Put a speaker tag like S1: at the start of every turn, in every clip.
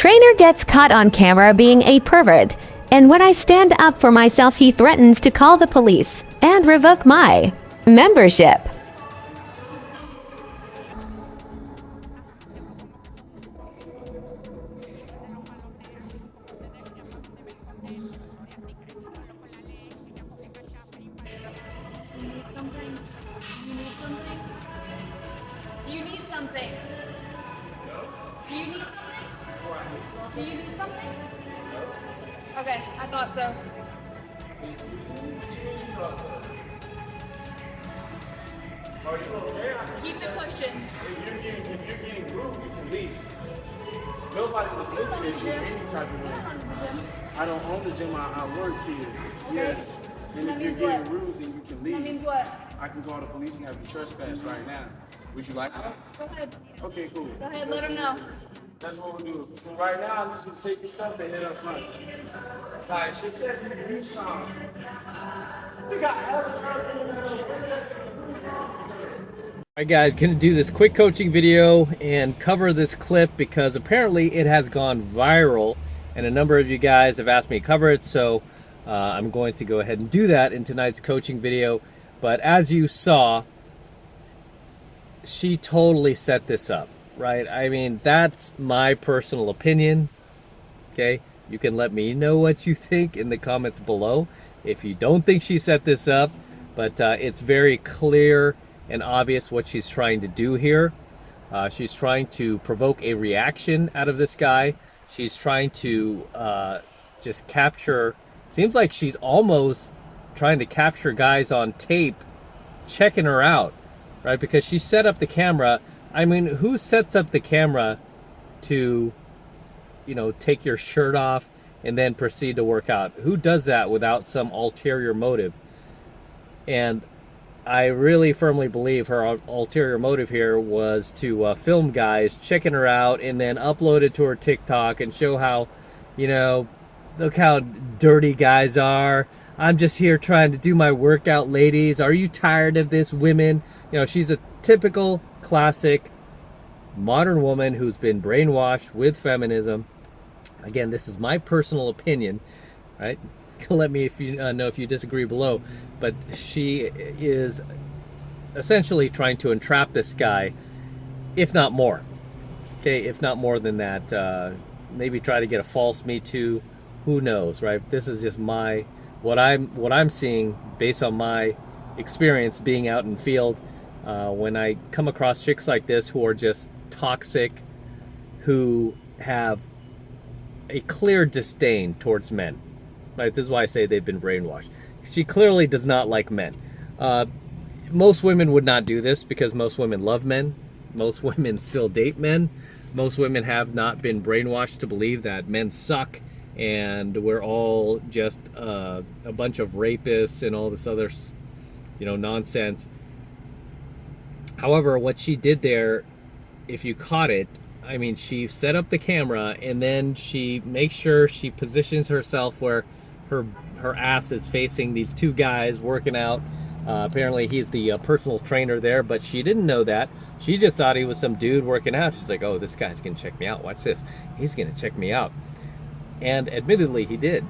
S1: trainer gets caught on camera being a pervert, and when I stand up for myself, he threatens to call the police and revoke my membership.
S2: Do you need something? Do you need something? Do you need something? Okay, I thought so. Keep it pushing.
S3: If you're getting rude, you can leave. Nobody was looking at you any type of way. I don't own the gym, I work here.
S2: Okay.
S3: Yes. And
S2: That
S3: if you're
S2: means
S3: getting
S2: what?
S3: rude, then you can leave.
S2: That means what?
S3: I can call the police and have you trespass right now. Would you like that?
S2: Go ahead.
S3: Okay, cool.
S2: Go ahead, let him know.
S3: That's what we'll do. So right now, I need you to take your stuff and head up front. Like she said, you can do something. You got
S4: Alright guys, gonna do this quick coaching video and cover this clip because apparently it has gone viral and a number of you guys have asked me to cover it, so I'm going to go ahead and do that in tonight's coaching video. But as you saw, she totally set this up, right? I mean, that's my personal opinion, okay? You can let me know what you think in the comments below if you don't think she set this up, but it's very clear and obvious what she's trying to do here. She's trying to provoke a reaction out of this guy. She's trying to just capture, seems like she's almost trying to capture guys on tape checking her out, right? Because she set up the camera. I mean, who sets up the camera to, you know, take your shirt off and then proceed to work out? Who does that without some ulterior motive? And I really firmly believe her ulterior motive here was to film guys checking her out and then upload it to her TikTok and show how, you know, look how dirty guys are. I'm just here trying to do my workout, ladies. Are you tired of this, women? You know, she's a typical, classic, modern woman who's been brainwashed with feminism. Again, this is my personal opinion, right? Let me if you know if you disagree below, but she is essentially trying to entrap this guy, if not more. Okay, if not more than that. Maybe try to get a false Me Too. Who knows, right? This is just my what I'm seeing based on my experience being out in field. When I come across chicks like this who are just toxic, who have a clear disdain towards men. Right, this is why I say they've been brainwashed. She clearly does not like men. Most women would not do this because most women love men. Most women still date men. Most women have not been brainwashed to believe that men suck and we're all just a bunch of rapists and all this other, you know, nonsense. However, what she did there, if you caught it, I mean, she set up the camera and then she makes sure she positions herself where her ass is facing these two guys working out. Apparently he's the personal trainer there, but she didn't know that. She just thought he was some dude working out. She's like, oh, this guy's gonna check me out. Watch this. He's gonna check me out. And admittedly, he did.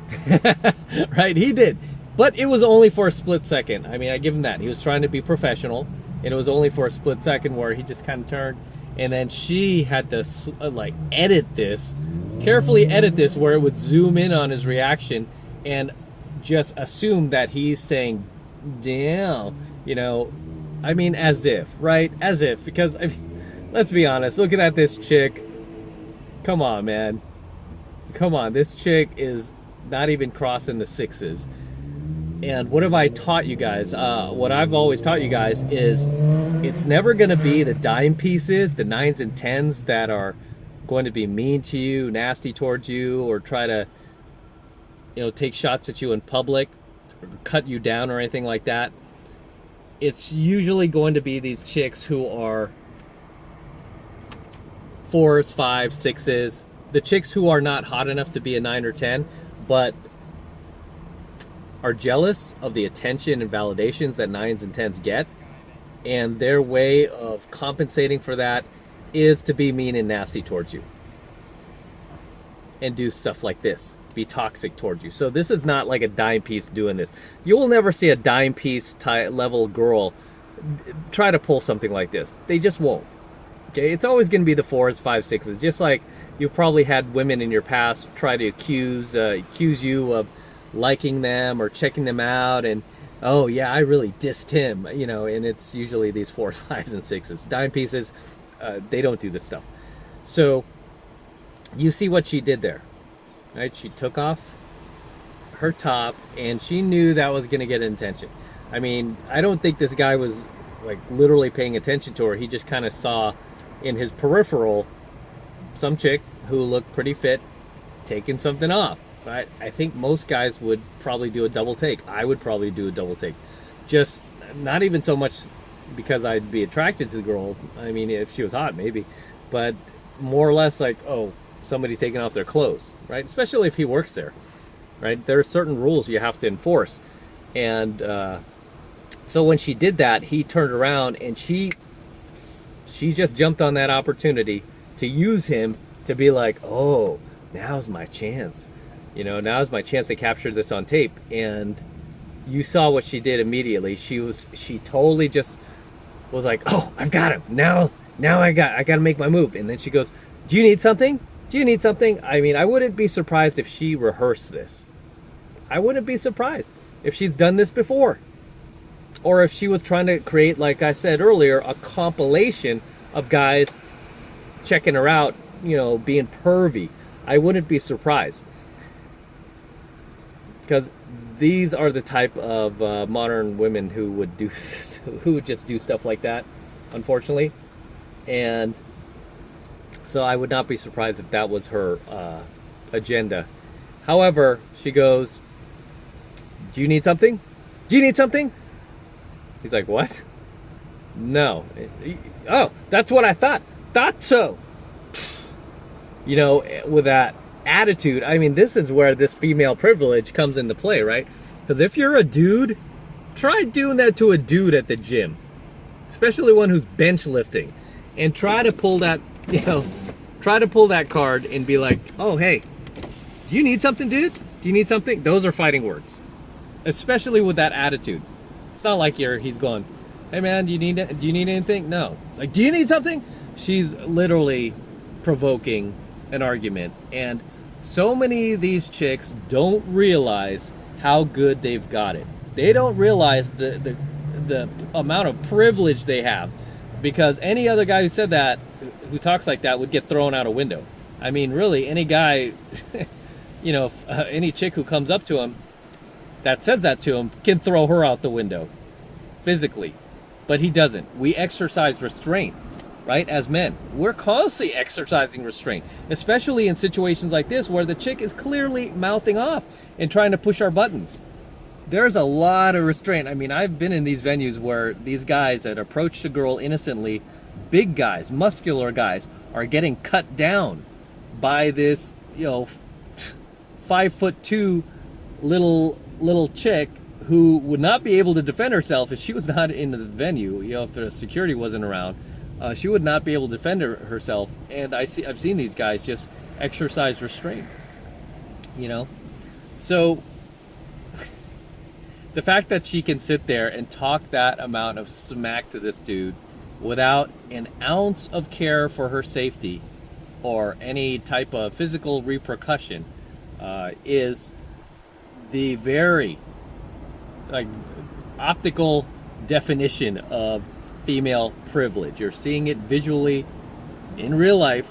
S4: Right? He did. But it was only for a split second. I mean, I give him that. He was trying to be professional, and it was only for a split second where he just kind of turned, and then she had to like edit this, carefully edit this where it would zoom in on his reaction and just assume that he's saying, damn, you know, I mean, as if, right? As if, because, I mean, let's be honest, looking at this chick, come on, man. Come on, this chick is not even crossing the sixes. And what have I taught you guys? What I've always taught you guys is it's never going to be the dime pieces, the 9s and 10s that are going to be mean to you, nasty towards you, or try to, you know, take shots at you in public, or cut you down or anything like that. It's usually going to be these chicks who are 4s, 5s, 6s. The chicks who are not hot enough to be a 9 or 10, but are jealous of the attention and validations that 9s and 10s get. And their way of compensating for that is to be mean and nasty towards you. and do stuff like this, be toxic towards you. So this is not like a dime piece doing this. You will never see a dime piece level girl try to pull something like this. They just won't. Okay, it's always going to be the 4s, 5s, 6s. Just like you've probably had women in your past try to accuse you of liking them or checking them out, and oh yeah, I really dissed him, you know. And it's usually these 4s, 5s, and 6s. Dime pieces, they don't do this stuff. So you see what she did there, right? She took off her top, and she knew that was going to get attention. I mean, I don't think this guy was like literally paying attention to her. He just kind of saw in his peripheral some chick who looked pretty fit taking something off. Right? I think most guys would probably do a double take. I would probably do a double take. Just not even so much because I'd be attracted to the girl. I mean, if she was hot, maybe. But more or less like, oh, somebody taking off their clothes, right? Especially if he works there, right? There are certain rules you have to enforce. And so when she did that, he turned around and she just jumped on that opportunity to use him to be like, oh, now's my chance. You know, now's my chance to capture this on tape. And you saw what she did immediately. She totally just was like, oh, I've got him. Now I got to make my move. And then she goes, do you need something? Do you need something? I mean, I wouldn't be surprised if she rehearsed this. I wouldn't be surprised if she's done this before. Or if she was trying to create, like I said earlier, a compilation of guys checking her out, you know, being pervy. I wouldn't be surprised. Because these are the type of modern women who would just do stuff like that, unfortunately. And so I would not be surprised if that was her agenda. However, she goes, do you need something? Do you need something? He's like, what? No. Oh, that's what I thought. Thought so. You know, with that attitude, I mean, this is where this female privilege comes into play, right? Because if you're a dude, try doing that to a dude at the gym, especially one who's bench lifting, and try to pull that, you know, try to pull that card and be like, oh, hey, do you need something, dude? Do you need something? Those are fighting words, especially with that attitude. It's not like he's going, hey man, do you need anything? No. It's like, do you need something? She's literally provoking an argument. And so many of these chicks don't realize how good they've got it. They don't realize the amount of privilege they have, because any other guy who said that, who talks like that, would get thrown out a window. I mean, really, any guy, you know, any chick who comes up to him that says that to him can throw her out the window physically, but he doesn't. We exercise restraint, right? As men, we're constantly exercising restraint, especially in situations like this where the chick is clearly mouthing off and trying to push our buttons. There's a lot of restraint. I mean, I've been in these venues where these guys that approached a girl innocently, big guys, muscular guys, are getting cut down by this, you know, 5'2" little chick who would not be able to defend herself if she was not in the venue. You know, if the security wasn't around, she would not be able to defend herself. And I've seen these guys just exercise restraint. You know, so the fact that she can sit there and talk that amount of smack to this dude without an ounce of care for her safety or any type of physical repercussion is the very optical definition of female privilege. You're seeing it visually in real life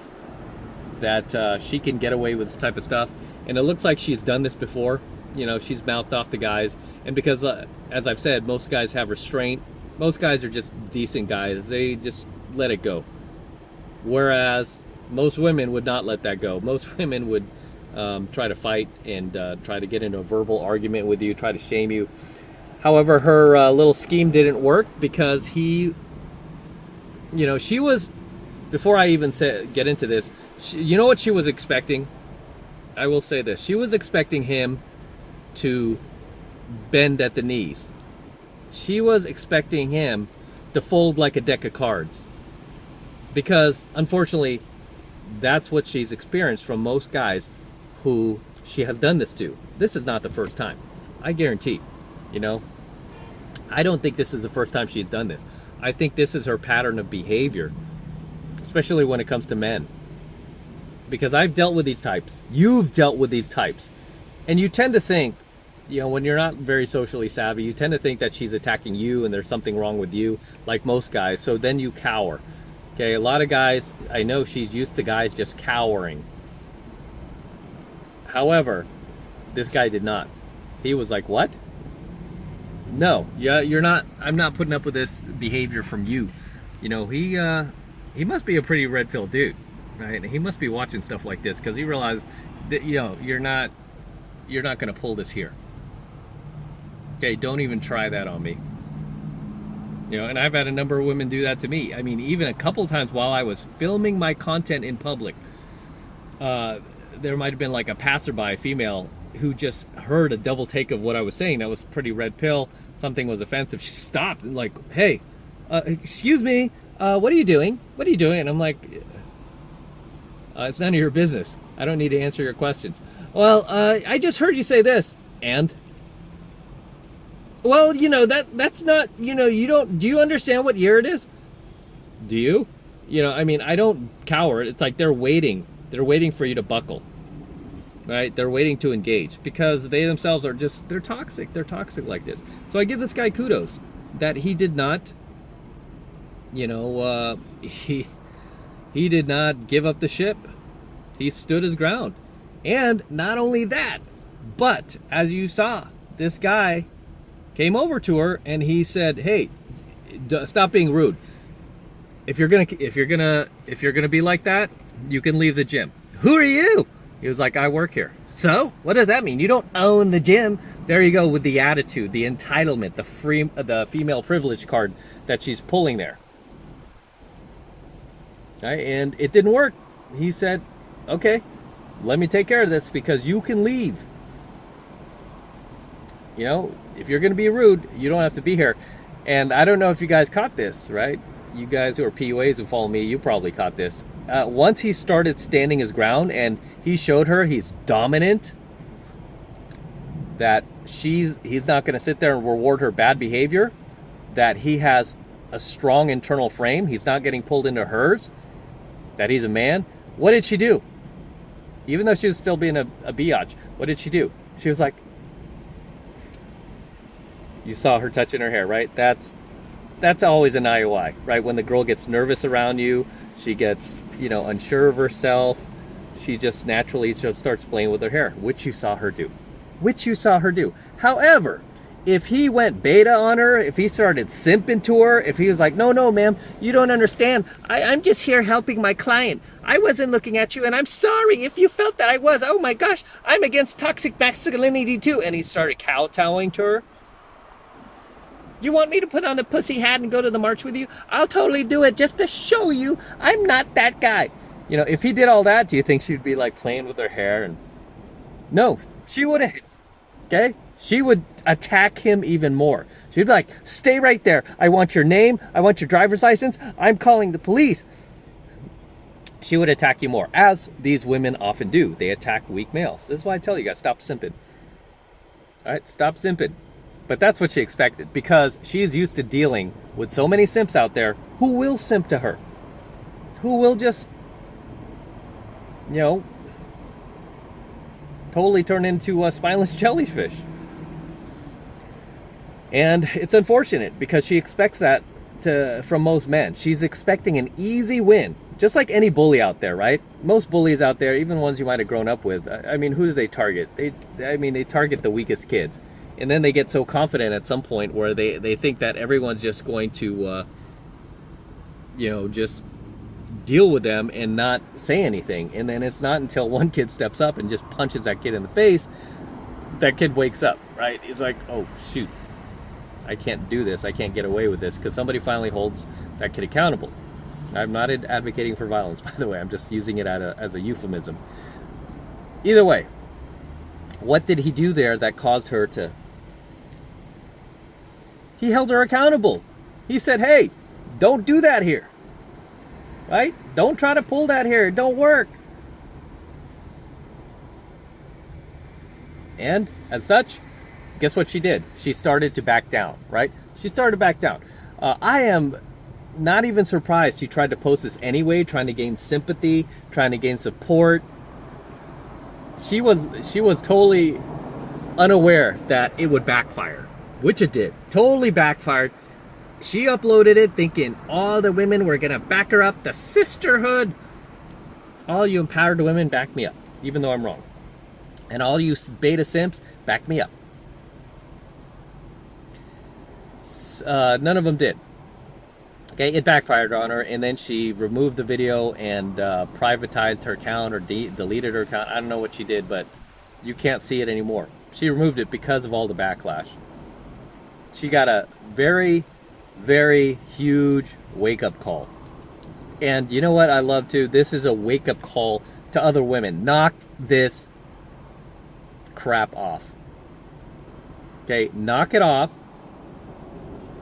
S4: that she can get away with this type of stuff, and it looks like she's done this before. You know, she's mouthed off the guys, and because as I've said, most guys have restraint. Most guys are just decent guys. They just let it go, whereas most women would not let that go. Most women would try to fight and try to get into a verbal argument with you, try to shame you. However, her little scheme didn't work because he, you know, she was, before I even get into this, you know what she was expecting? I will say this. She was expecting him to bend at the knees. She was expecting him to fold like a deck of cards. Because, unfortunately, that's what she's experienced from most guys who she has done this to. This is not the first time. I guarantee, you know. I don't think this is the first time she's done this. I think this is her pattern of behavior, especially when it comes to men. Because I've dealt with these types. You've dealt with these types. And you tend to think, you know, when you're not very socially savvy, you tend to think that she's attacking you and there's something wrong with you, like most guys. So then you cower. Okay, a lot of guys, I know she's used to guys just cowering. However, this guy did not. He was like, what? No, yeah, you're not, I'm not putting up with this behavior from you. You know, he must be a pretty red-pilled dude, right? He must be watching stuff like this because he realized that, you know, you're not going to pull this here. Okay, don't even try that on me. You know, and I've had a number of women do that to me. I mean, even a couple times while I was filming my content in public, there might have been like a passerby, female, who just heard a double take of what I was saying. That was pretty red pill. Something was offensive. She stopped and like, hey, excuse me, what are you doing? What are you doing? And I'm like, it's none of your business. I don't need to answer your questions. Well, I just heard you say this. And? Well, you know, that's not, you know, do you understand what year it is? Do you? You know, I mean, I don't cower. It's like they're waiting. They're waiting for you to buckle. Right? They're waiting to engage because they themselves are just, they're toxic. They're toxic like this. So I give this guy kudos that he did not, you know, he did not give up the ship. He stood his ground. And not only that, but as you saw, this guy came over to her and he said, hey, stop being rude. If you're gonna be like that, you can leave the gym. Who are you? He was like, I work here. So what does that mean? You don't own the gym. There you go with the attitude, the entitlement, the female privilege card that she's pulling there. Right? And it didn't work. He said, okay, let me take care of this because you can leave. You know, if you're going to be rude, you don't have to be here. And I don't know if you guys caught this, right? You guys who are PUAs who follow me, you probably caught this. Once he started standing his ground and he showed her he's dominant, that he's not going to sit there and reward her bad behavior, that he has a strong internal frame, he's not getting pulled into hers, that he's a man. What did she do? Even though she was still being a biatch, what did she do? She was like, you saw her touching her hair, right? That's always an IOI, right? When the girl gets nervous around you, she gets, you know, unsure of herself, she just naturally just starts playing with her hair, which you saw her do. However, if he went beta on her, if he started simping to her, if he was like, no, ma'am, you don't understand. I'm just here helping my client. I wasn't looking at you, and I'm sorry if you felt that I was. Oh my gosh, I'm against toxic masculinity too. And he started kowtowing to her. You want me to put on a pussy hat and go to the march with you? I'll totally do it just to show you I'm not that guy. You know, if he did all that, do you think she'd be like playing with her hair? And no, she wouldn't. Okay? She would attack him even more. She'd be like, stay right there. I want your name. I want your driver's license. I'm calling the police. She would attack you more, as these women often do. They attack weak males. This is why I tell you guys, stop simping. All right, stop simping. But that's what she expected, because she's used to dealing with so many simps out there who will simp to her. Who will just, you know, totally turn into a spineless jellyfish. And it's unfortunate because she expects that from most men. She's expecting an easy win. Just like any bully out there, right? Most bullies out there, even ones you might have grown up with, I mean, who do they target? They target the weakest kids. And then they get so confident at some point where they think that everyone's just going to, you know, just deal with them and not say anything. And then it's not until one kid steps up and just punches that kid in the face, that kid wakes up, right? It's like, oh, shoot, I can't do this. I can't get away with this, because somebody finally holds that kid accountable. I'm not advocating for violence, by the way. I'm just using it as a euphemism. Either way, what did he do there that caused her to... He held her accountable. He said, hey, don't do that here. Right? Don't try to pull that here. It don't work. And as such, guess what she did? She started to back down, right? She started to back down. I am not even surprised she tried to post this anyway, trying to gain sympathy, trying to gain support. She was totally unaware that it would backfire, which it did. Totally backfired. She uploaded it thinking all the women were gonna back her up, the sisterhood. All you empowered women, back me up, even though I'm wrong. And all you beta simps, back me up. None of them did. Okay, it backfired on her, and then she removed the video and privatized her account or deleted her account. I don't know what she did, but you can't see it anymore. She removed it because of all the backlash. She got a very, very huge wake-up call. And you know what I love too? This is a wake-up call to other women. Knock this crap off. Okay, knock it off.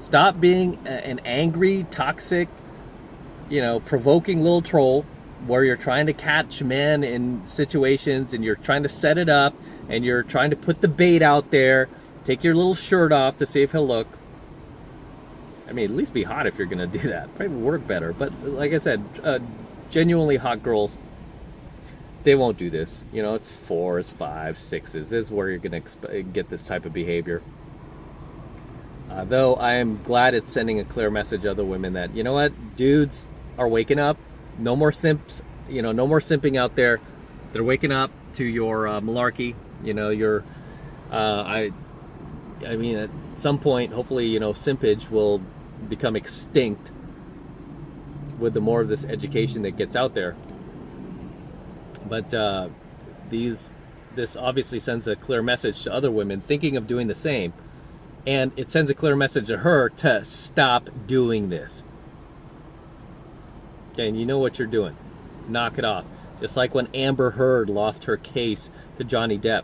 S4: Stop being an angry, toxic, provoking little troll where you're trying to catch men in situations and you're trying to set it up and you're trying to put the bait out there. Take your little shirt off to see if he'll look. I mean, at least be hot if you're going to do that. Probably work better. But like I said, genuinely hot girls, they won't do this. It's 4s, 5s, 6s. This is where you're going to get this type of behavior. Though I am glad it's sending a clear message to other women that, you know what, dudes are waking up. No more simps, no more simping out there. They're waking up to your malarkey. I mean, at some point, hopefully, simpage will become extinct with the more of this education that gets out there. But this obviously sends a clear message to other women thinking of doing the same. And it sends a clear message to her to stop doing this. Okay, and you know what you're doing. Knock it off. Just like when Amber Heard lost her case to Johnny Depp.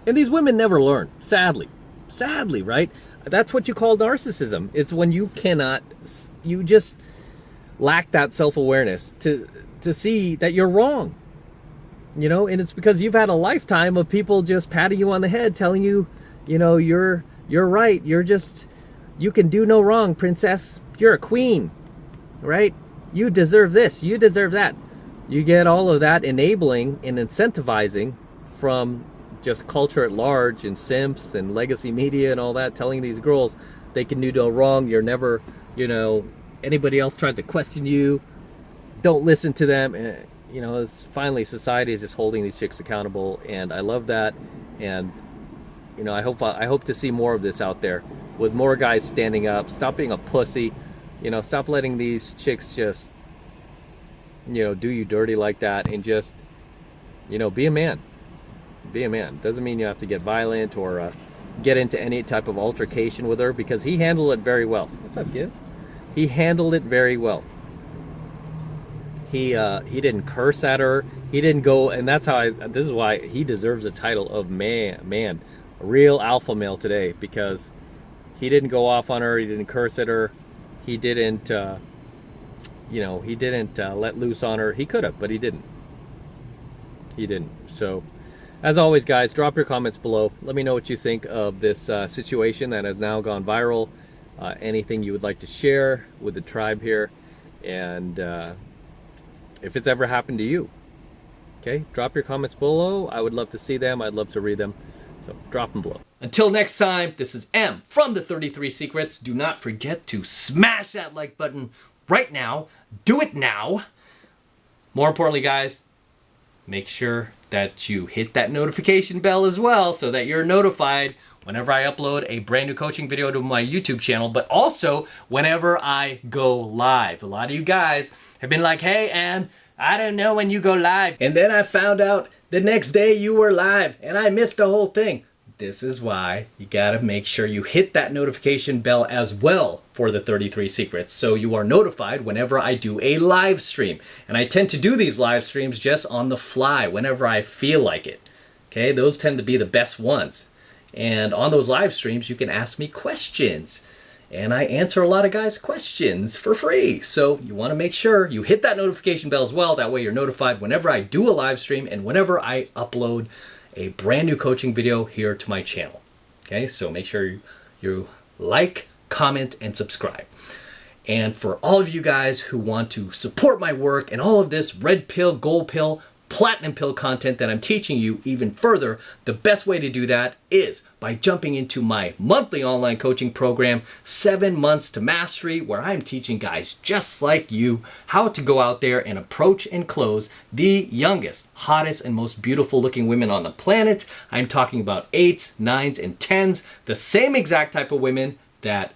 S4: And these women never learn, sadly. Sadly, right? That's what you call narcissism. It's when you just lack that self-awareness to see that you're wrong. And it's because you've had a lifetime of people just patting you on the head, telling you, you're right. You can do no wrong, princess. You're a queen, right? You deserve this. You deserve that. You get all of that enabling and incentivizing from just culture at large and simps and legacy media and all that, telling these girls they can do no wrong. You're never, anybody else tries to question you, don't listen to them. And, it's finally society is just holding these chicks accountable, and I love that. And I hope to see more of this out there with more guys standing up. Stop being a pussy. Stop letting these chicks just, do you dirty like that, and just, be a man. Be a man. Doesn't mean you have to get violent or get into any type of altercation with her, because he handled it very well. What's up, Giz? He handled it very well. He didn't curse at her. He didn't go, and that's how this is why he deserves the title of man. A real alpha male today, because he didn't go off on her. He didn't curse at her. He didn't, let loose on her. He could have, but he didn't. He didn't. So, as always, guys, drop your comments below. Let me know what you think of this situation that has now gone viral. Anything you would like to share with the tribe here, and if it's ever happened to you. Okay, drop your comments below. I would love to see them. I'd love to read them. So drop them below. Until next time, this is M from the 33 Secrets. Do not forget to smash that like button right now. Do it now. More importantly, guys, make sure that you hit that notification bell as well so that you're notified whenever I upload a brand new coaching video to my YouTube channel, but also whenever I go live. A lot of you guys have been like, hey, Em, I don't know when you go live. And then I found out the next day you were live and I missed the whole thing. This is why you gotta make sure you hit that notification bell as well for the 33 Secrets, so you are notified whenever I do a live stream. And I tend to do these live streams just on the fly, whenever I feel like it. Okay, those tend to be the best ones. And on those live streams, you can ask me questions. And I answer a lot of guys' questions for free. So you want to make sure you hit that notification bell as well. That way you're notified whenever I do a live stream and whenever I upload a brand new coaching video here to my channel. Okay, so make sure you like, comment, and subscribe. And for all of you guys who want to support my work and all of this red pill, gold pill, platinum pill content that I'm teaching you even further, the best way to do that is by jumping into my monthly online coaching program, 7 Months to Mastery, where I'm teaching guys just like you how to go out there and approach and close the youngest, hottest, and most beautiful looking women on the planet. I'm talking about 8s, 9s, and 10s, the same exact type of women that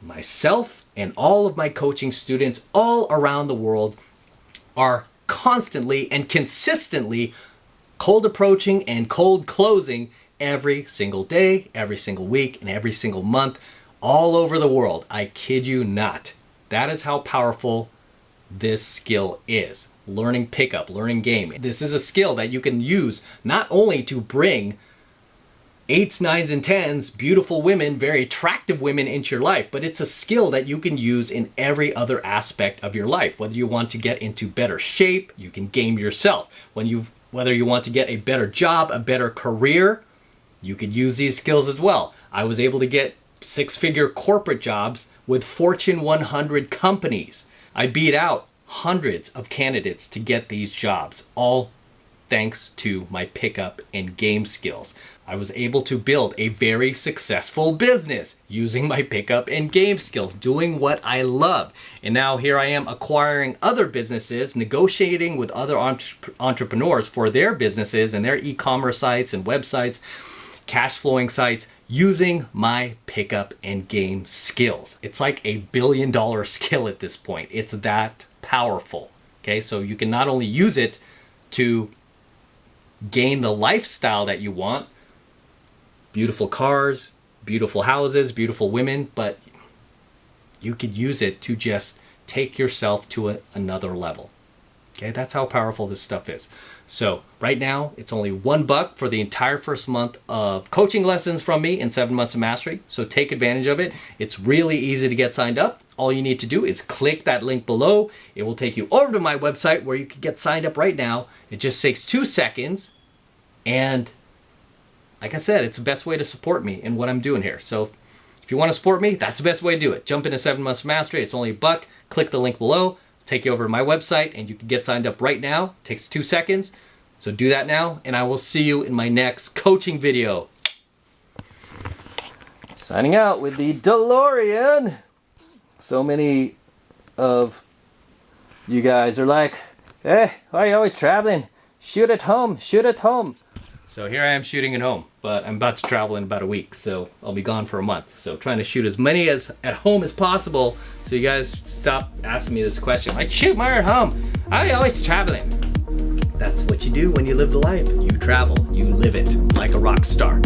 S4: myself and all of my coaching students all around the world are constantly and consistently cold approaching and cold closing every single day, every single week, and every single month all over the world. I kid you not. That is how powerful this skill is. Learning pickup, learning game. This is a skill that you can use not only to bring 8s, 9s, and 10s, beautiful women, very attractive women into your life, but it's a skill that you can use in every other aspect of your life. Whether you want to get into better shape, you can game yourself. Whether you want to get a better job, a better career, you could use these skills as well. I was able to get 6-figure corporate jobs with Fortune 100 companies. I beat out hundreds of candidates to get these jobs, all thanks to my pickup and game skills. I was able to build a very successful business using my pickup and game skills, doing what I love. And now here I am acquiring other businesses, negotiating with other entrepreneurs for their businesses and their e-commerce sites and websites, cash flowing sites, using my pickup and game skills. It's like $1 billion skill at this point. It's that powerful. Okay, so you can not only use it to gain the lifestyle that you want, beautiful cars, beautiful houses, beautiful women, but you could use it to just take yourself to another level. Okay, that's how powerful this stuff is. So right now, it's only $1 for the entire first month of coaching lessons from me in 7 Months of Mastery. So take advantage of it. It's really easy to get signed up. All you need to do is click that link below. It will take you over to my website where you can get signed up right now. It just takes 2 seconds. And like I said, it's the best way to support me in what I'm doing here. So if you want to support me, that's the best way to do it. Jump into 7 Months of Mastery. It's only $1. Click the link below. Take you over to my website and you can get signed up right now. It takes 2 seconds. So do that now and I will see you in my next coaching video. Signing out with the DeLorean. So many of you guys are like, hey, why are you always traveling? Shoot at home, shoot at home. So here I am shooting at home, but I'm about to travel in about a week, so I'll be gone for a month. So trying to shoot as many as at home as possible, so you guys stop asking me this question. Like, shoot more at home. Why are you always traveling? That's what you do when you live the life. You travel, you live it like a rock star.